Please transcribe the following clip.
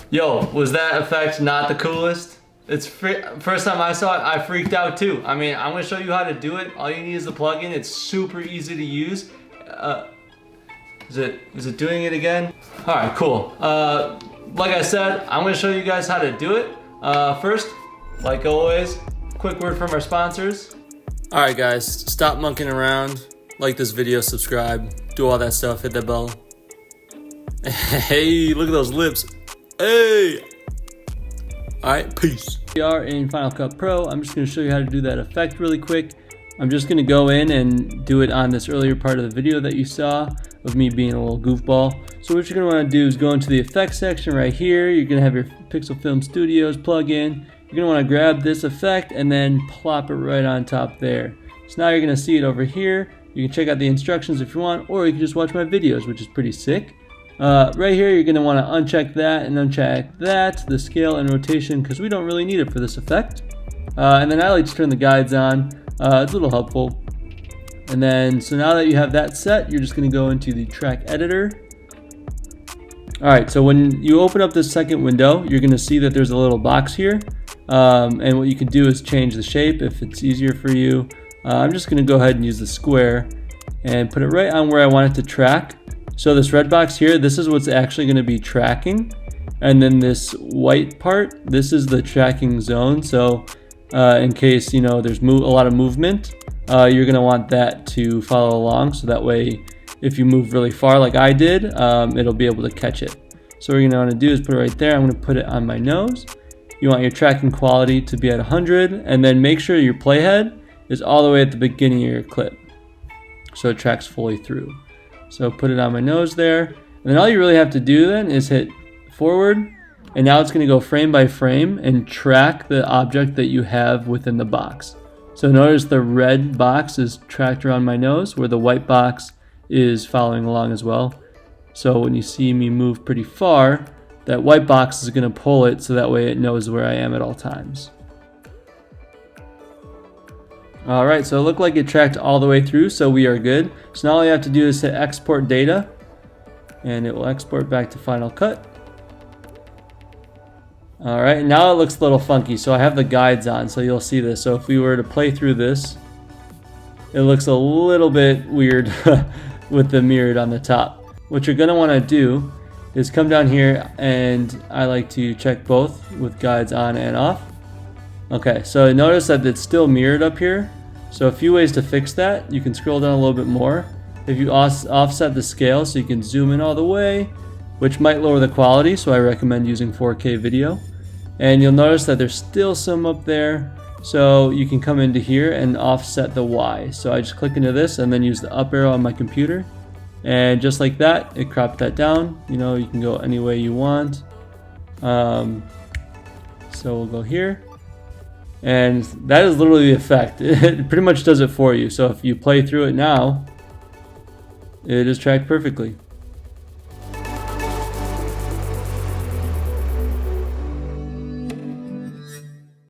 Yo, was that effect not the coolest? First time I saw it, I freaked out too. I mean, I'm gonna show you how to do it. All you need is the plugin. It's super easy to use. Is it doing it again? All right, cool. Like I said, I'm gonna show you guys how to do it. First, like always, quick word from our sponsors. All right, guys, stop monkeying around. Like this video, subscribe, do all that stuff, hit that bell. Hey, look at those lips. Hey! Alright, peace. We are in Final Cut Pro. I'm just going to show you how to do that effect really quick. I'm just going to go in and do it on this earlier part of the video that you saw of me being a little goofball. So what you're going to want to do is go into the effects section right here. You're going to have your Pixel Film Studios plugin. You're going to want to grab this effect and then plop it right on top there. So now you're going to see it over here. You can check out the instructions if you want, or you can just watch my videos, which is pretty sick. Right here, you're going to want to uncheck that and uncheck that, the scale and rotation, because we don't really need it for this effect. And then I like to turn the guides on. It's a little helpful. And then, so now that you have that set, you're just going to go into the track editor. Alright, so when you open up this second window, you're going to see that there's a little box here. And what you can do is change the shape if it's easier for you. I'm just going to go ahead and use the square and put it right on where I want it to track. So this red box here, this is what's actually going to be tracking. And then this white part, this is the tracking zone. So in case, you know, there's a lot of movement, you're going to want that to follow along. So that way, if you move really far like I did, it'll be able to catch it. So what you're going to want to do is put it right there. I'm going to put it on my nose. You want your tracking quality to be at 100. And then make sure your playhead is all the way at the beginning of your clip, so it tracks fully through. So put it on my nose there, and then all you really have to do then is hit forward, and now it's going to go frame by frame and track the object that you have within the box. So notice the red box is tracked around my nose, where the white box is following along as well. So when you see me move pretty far, that white box is going to pull it so that way it knows where I am at all times. Alright, so it looked like it tracked all the way through, so we are good. So now all you have to do is hit export data, and it will export back to Final Cut. Alright, now it looks a little funky, so I have the guides on, so you'll see this. So if we were to play through this, it looks a little bit weird with the mirrored on the top. What you're going to want to do is come down here, and I like to check both with guides on and off. Okay, so notice that it's still mirrored up here. So a few ways to fix that. You can scroll down a little bit more. If you offset the scale so you can zoom in all the way, which might lower the quality, so I recommend using 4K video. And you'll notice that there's still some up there, so you can come into here and offset the Y. So I just click into this and then use the up arrow on my computer. And just like that, it cropped that down. You know, you can go any way you want. So we'll go here. And that is literally the effect. It pretty much does it for you. So if you play through it now, it is tracked perfectly.